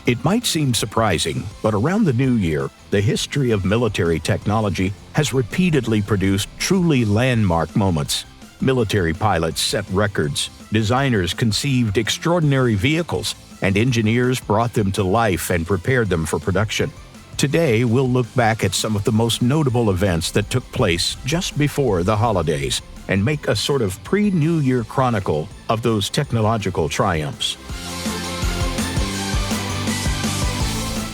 It might seem surprising, but around the new year, the history of military technology has repeatedly produced truly landmark moments. Military pilots set records, designers conceived extraordinary vehicles, and engineers brought them to life and prepared them for production. Today, we'll look back at some of the most notable events that took place just before the holidays and make a sort of pre-New Year chronicle of those technological triumphs.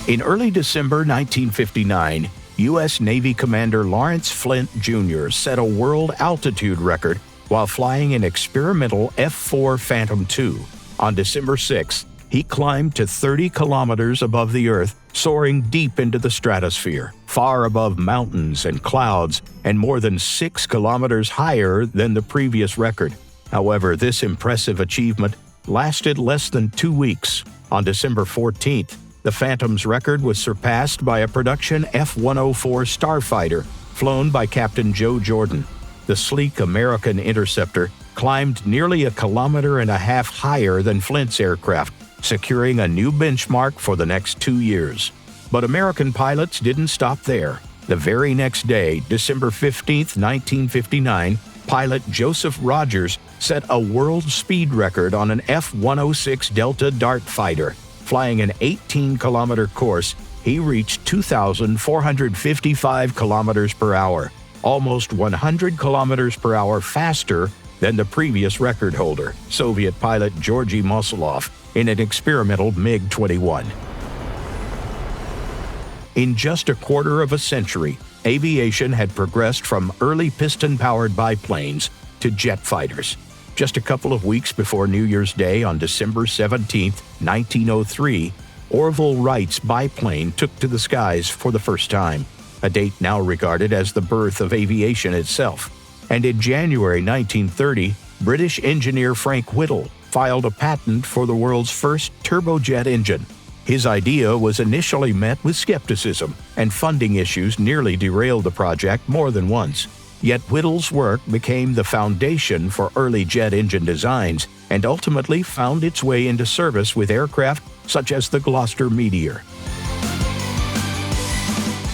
In early December 1959, U.S. Navy Commander Lawrence Flint Jr. set a world altitude record while flying an experimental F-4 Phantom II. On December 6, he climbed to 30 kilometers above the Earth, soaring deep into the stratosphere, far above mountains and clouds, and more than 6 kilometers higher than the previous record. However, this impressive achievement lasted less than 2 weeks. On December 14th, the Phantom's record was surpassed by a production F-104 starfighter flown by Captain Joe Jordan. The sleek American interceptor climbed nearly 1.5 kilometers higher than Flint's aircraft, securing a new benchmark for the next 2 years. But American pilots didn't stop there. The very next day, December 15, 1959, pilot Joseph Rogers set a world speed record on an F-106 Delta Dart fighter. Flying an 18-kilometer course, he reached 2,455 kilometers per hour, almost 100 kilometers per hour faster than the previous record holder, Soviet pilot Georgy Mosolov, in an experimental MiG-21. In just a quarter of a century, aviation had progressed from early piston-powered biplanes to jet fighters. Just a couple of weeks before New Year's Day on December 17, 1903, Orville Wright's biplane took to the skies for the first time, a date now regarded as the birth of aviation itself. And in January 1930, British engineer Frank Whittle filed a patent for the world's first turbojet engine. His idea was initially met with skepticism, and funding issues nearly derailed the project more than once. Yet Whittle's work became the foundation for early jet engine designs and ultimately found its way into service with aircraft such as the Gloster Meteor.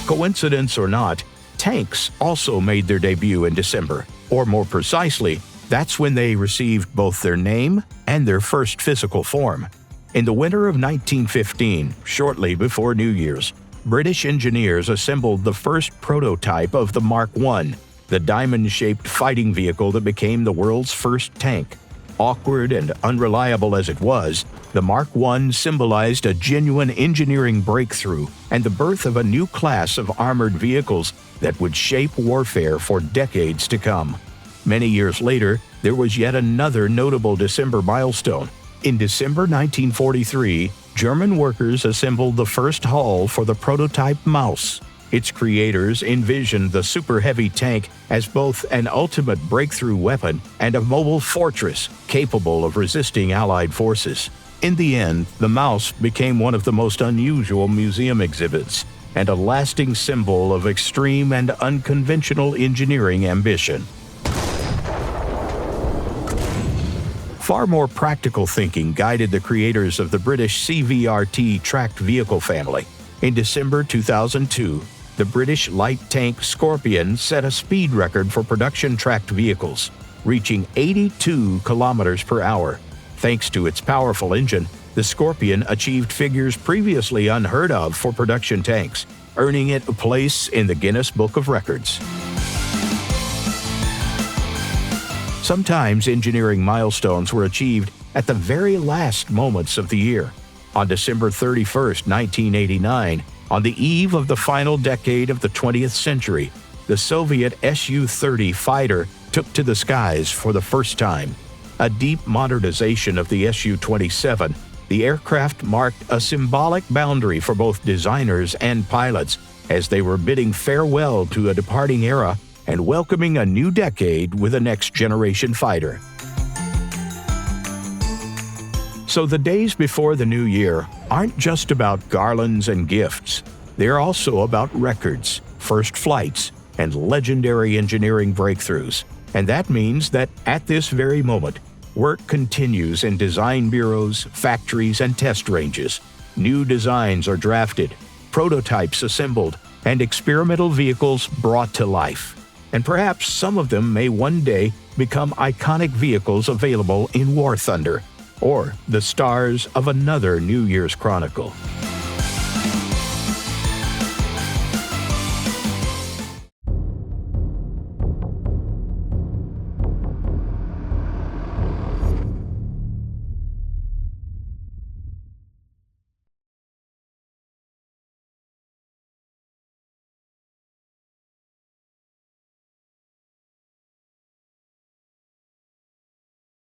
Coincidence or not, tanks also made their debut in December, or more precisely, that's when they received both their name and their first physical form. In the winter of 1915, shortly before New Year's, British engineers assembled the first prototype of the Mark I, the diamond-shaped fighting vehicle that became the world's first tank. Awkward and unreliable as it was, the Mark I symbolized a genuine engineering breakthrough and the birth of a new class of armored vehicles that would shape warfare for decades to come. Many years later, there was yet another notable December milestone. In December 1943, German workers assembled the first hull for the prototype Maus. Its creators envisioned the Super Heavy tank as both an ultimate breakthrough weapon and a mobile fortress capable of resisting Allied forces. In the end, the Maus became one of the most unusual museum exhibits and a lasting symbol of extreme and unconventional engineering ambition. Far more practical thinking guided the creators of the British CVRT tracked vehicle family. In December 2002, the British light tank Scorpion set a speed record for production tracked vehicles, reaching 82 kilometers per hour. Thanks to its powerful engine, the Scorpion achieved figures previously unheard of for production tanks, earning it a place in the Guinness Book of Records. Sometimes engineering milestones were achieved at the very last moments of the year. On December 31, 1989, on the eve of the final decade of the 20th century, the Soviet Su-30 fighter took to the skies for the first time. A deep modernization of the Su-27, the aircraft marked a symbolic boundary for both designers and pilots as they were bidding farewell to a departing era and welcoming a new decade with a next-generation fighter. So the days before the new year aren't just about garlands and gifts. They're also about records, first flights, and legendary engineering breakthroughs. And that means that at this very moment, work continues in design bureaus, factories, and test ranges. New designs are drafted, prototypes assembled, and experimental vehicles brought to life. And perhaps some of them may one day become iconic vehicles available in War Thunder, or the stars of another New Year's Chronicle.